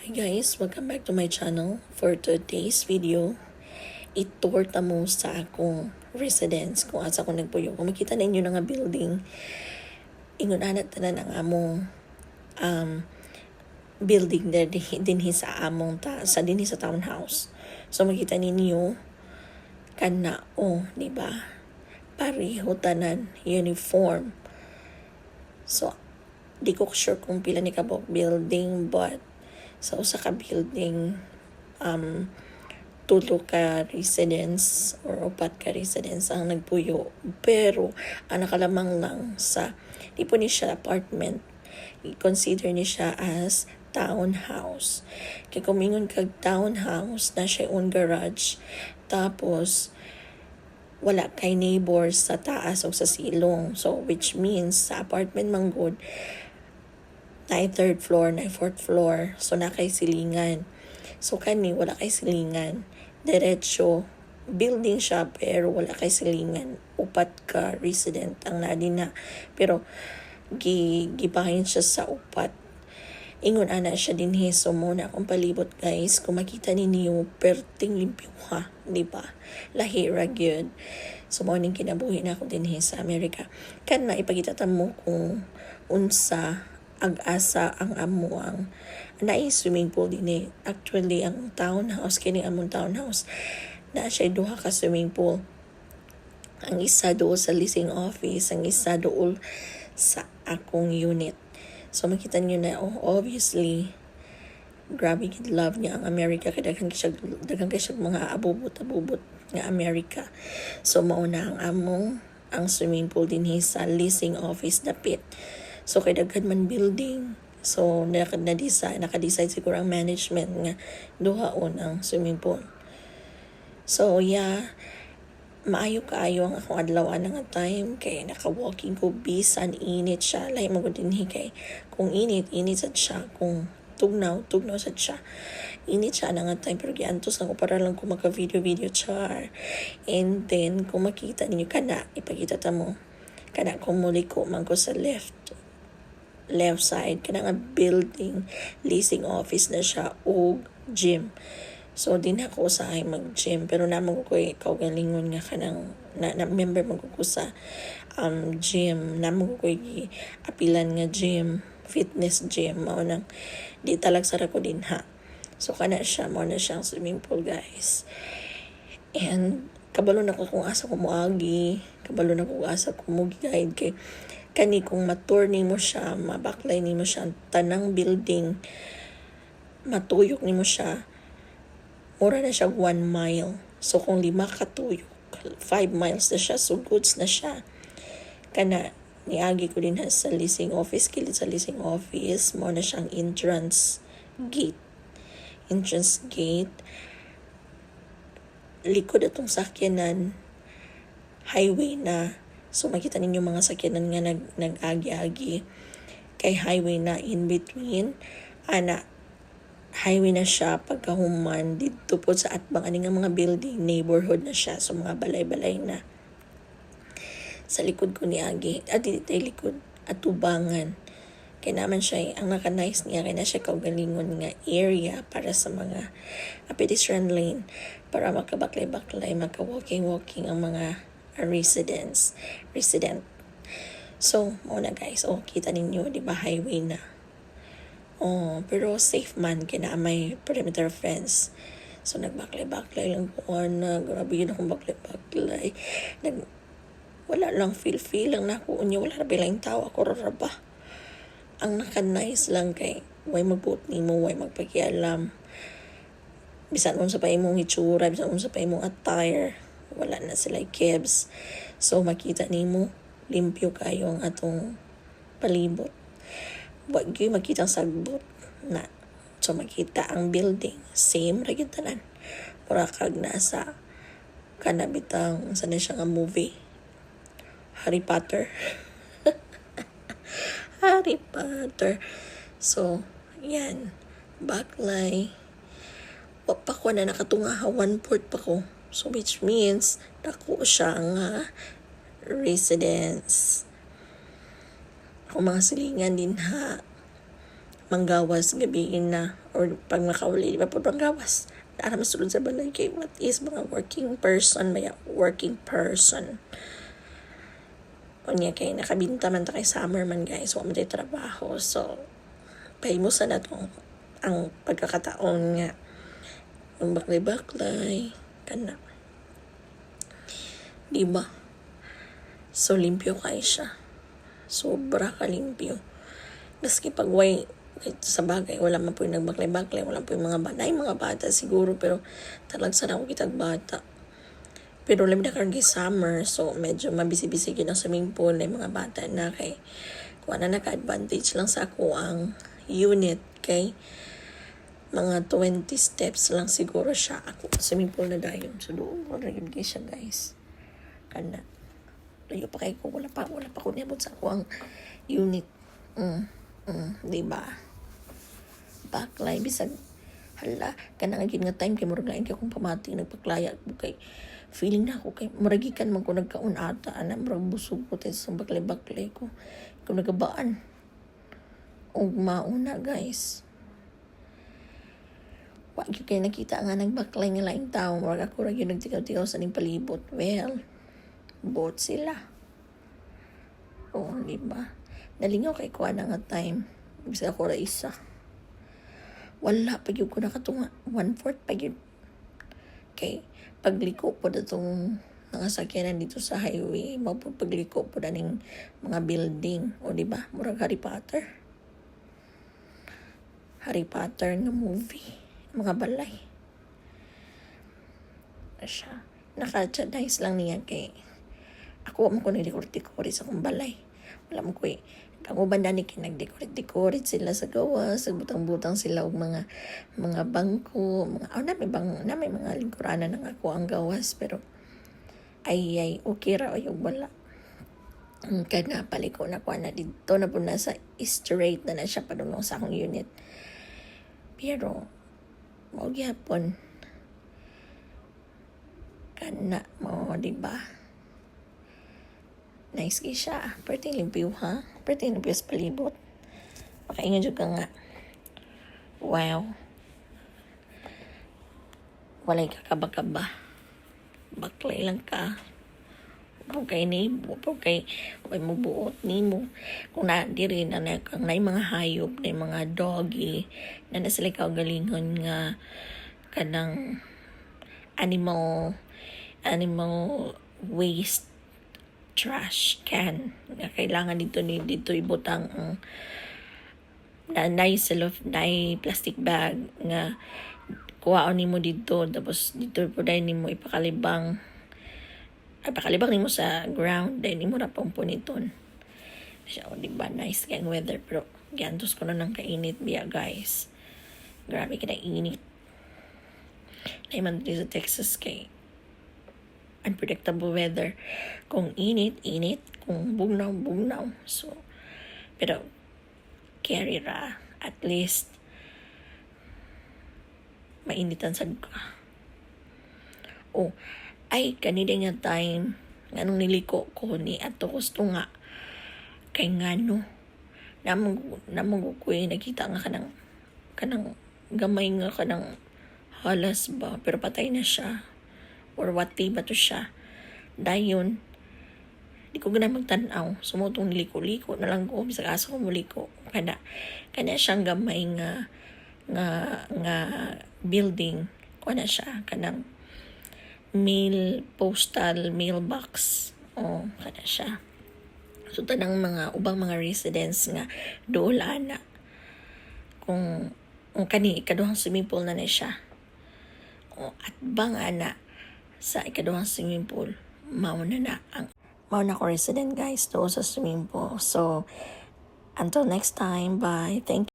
Hi guys, welcome back to my channel. For today's video, itorta mo sa akong residence kung asa ko nagpuyo. Kung makita ninyo na nga building, ingon anat tanan ang among building there dinhi sa among sa dinhi sa townhouse. So makita ninyo kana di ba? Pareho tanan, uniform. So di ko sure kung pila ni kabok building, but sa usa ka building tulo ka residence or upat ka residence ang nagpuyo, pero ang nakalamang lang sa di po ni siya apartment, i-consider ni siya as townhouse. Kaya kumingon kag townhouse na siya own garage, tapos wala kay neighbors sa taas o sa silong, so which means sa apartment manggod na third floor, na fourth floor, so na kay silingan. So kani wala kay silingan, diretso building siya pero wala kay silingan, upat ka resident ang nadina, pero gibahin siya sa upat. Ingon ana siya dinhi. So muna akong palibot guys, kung makita ninyo perting limpyo ha, di ba? Lahi ra gyud. So mo ning kinabuhi na ako dinhi sa Amerika. Kan na ipakita mo kung unsa ag-asa ang amuang na swimming pool dinhi. Actually ang townhouse kini among townhouse na siya duha ka swimming pool. Ang isa dool sa leasing office, ang isa dool sa akong unit. So makita niyo na obviously grabe gid love niya ang Amerika, kay daghan siya mga abubot nga Amerika. So mao na ang among swimming pool dinhi sa leasing office dapit. So kay daghan man building, so naka-decide siguro ang management nga duhaon ang swimming pool. So yeah, maayo kaayo ang akong adlaw nga time, kay naka-walking ko bisan init siya. Lahi magud dinhi kay kung init sad siya, kung tugnaw sad siya. Init siya nga time, pero giantos lang ko para lang ko maka-video char. And then kung makita ninyo kana, ipakita ta mo kana kung muli ko man ko sa left side, kana nga building leasing office na siya o gym. So din ako usahay mag-gym, pero naman ko kaugalingon nga kanang na member ko sa gym, naman ko apilan nga gym, fitness gym, mao nang di talag sara ko din ha. So kana siya, mao na siyang swimming pool guys. And kabalo na ko kung asa ko moagi, kabalo na ko kung asa ko mo guide, kay kani kung ma-tour nimo siya, mabaklay nimo siya ang tanang building, matuyok nimo siya, mura na siya 1 mile. So kung 5 ka tuyok, 5 miles na siya, so goods na siya. Kana niagi ko din sa leasing office, kilid sa leasing office, mo na siyang entrance gate. Likod atong sakyanan, highway na. So makita ninyo mga sakyanan nga nag-agi-agi, kay highway na in between ana. Highway na siya pagkahuman dito po sa atbang ani nga mga building, neighborhood na siya, so mga balay-balay na. Sa likod ko ni Agi, dito likod atubangan, kaya naman siya ang naka-nice niya, kaya na siya kaugalingon nga area para sa mga pedestrian lane, para makabaklay-baklay, maka-walking ang mga resident. So muna guys, kita ninyo, di ba highway na. Pero safe man, kaya may perimeter fence. So nagbaklay-baklay lang po na, grabe yun akong baklay-baklay. Wala lang feel lang na ako unya, wala na bilang tao, ako raraba. Ang naka-nice lang kay way magbuot nimo, way magpakialam. Bisan unsa pa imong itsura, bisan unsa pa imong attire, wala na sila kebs. So makita nimo limpyo kayo ang atong palibot. Wag gyud makita ang sagbot na. So makita ang building, same ra gyud tanan. Mura kag nasa kanabitang sa na siya nga movie, Harry Potter. Harry Potter. So yan, baklay pa ko na nakatunga 1/4 pa ko. So which means dako siya nga residence. Kung mga silingan din ha, manggawas gabiin na or pag makauli di ba po manggawas para masulod sa balay kay what is mga working person unya kay nakabinta man ta kay summer man guys wa man tay trabaho so pahimusan na tong ang pagkakataon nga ang baklay kana di ba so limpyo kay siya sobra ka limpyo maski pag way sa bagay wala man po yung nagbaklay wala po yung mga bata siguro pero talagsan ako kitag bata pero labi na karon summer so medyo mabisi-bisi gid ang swimming pool na mga bata na kay kuha na naka-advantage lang sa ako ang unit kay mga 20 steps lang siguro siya ako swimming pool na dayon so doon ko rin siya guys kana layo pa kay ko wala pa ko niabot sa ako ang unit di ba baklay bisag hala kanang gid nga time kay murag lain kay akong pamati nagpaklaya ko kay feeling na ako kay muragikan man ko nagkaon ata ana murag busog ko sa baklay ko kung nagabaan og mauna guys wa gyud kay nakita nga nagbaklay nga laing tawo murag ako ra gyud nagtikaw-tikaw sa ning palibot well bot sila di ba nalingaw kay kuha na nga time bisa ako ra isa wala pa gyud ko nakatunga 1/4 pa gyud kay pagliko po datong mga sakyanan dito sa highway pagliko po ning mga building o di ba murag Harry Potter nga movie mga balay siya naka-nice lang niya kay ako mo ko nagdekorate sa akong balay wala mo ko ang uban dani kay nagdekorate sila sa gawas butang-butang sila og mga bangko na may mga lingkuranan ng ako ang gawas pero ay okay ra og wala kaya napaliko na ko na dito na po nasa straight na siya padulong sa akong unit pero mao gyapon kana mo di ba nice kay siya perting limpyo ha perting limpyo sa palibot makaingon jud ka nga wow walay kakaba baklay lang ka kay way mo buot nimo kung na diri na kang nay mga hayop nay mga doggy na sila kaugalingon nga kanang animal waste trash can nga kailangan dito ibutang nay plastic bag nga kuhaon nimo dito tapos dito po dahil nimo ipakalibang nimo sa ground dahil nimo na pampuniton siya di ba nice kayong weather pero giantos ko na ng kainit biya guys grabe ka na init naiman dito sa Texas kay unpredictable weather kung init kung bugnaw so pero carry ra at least mainitan sad ka ay kanina nga time nganong niliko ko ni ato gusto nga kay ngano namang ko nakita nga kanang gamay nga kanang halas ba pero patay na siya or wati ba to siya dayon di ko gana magtanaw sumutong niliko na lang ko bisag asa ko muliko kana siyang gamay nga building ko na siya kanang postal mailbox kana siya so tanang ubang mga residents nga dool ana kung kani ikaduhang swimming pool na siya at bang ana sa ikaduhang swimming pool mao na ko resident guys to sa swimming pool so until next time bye thank you.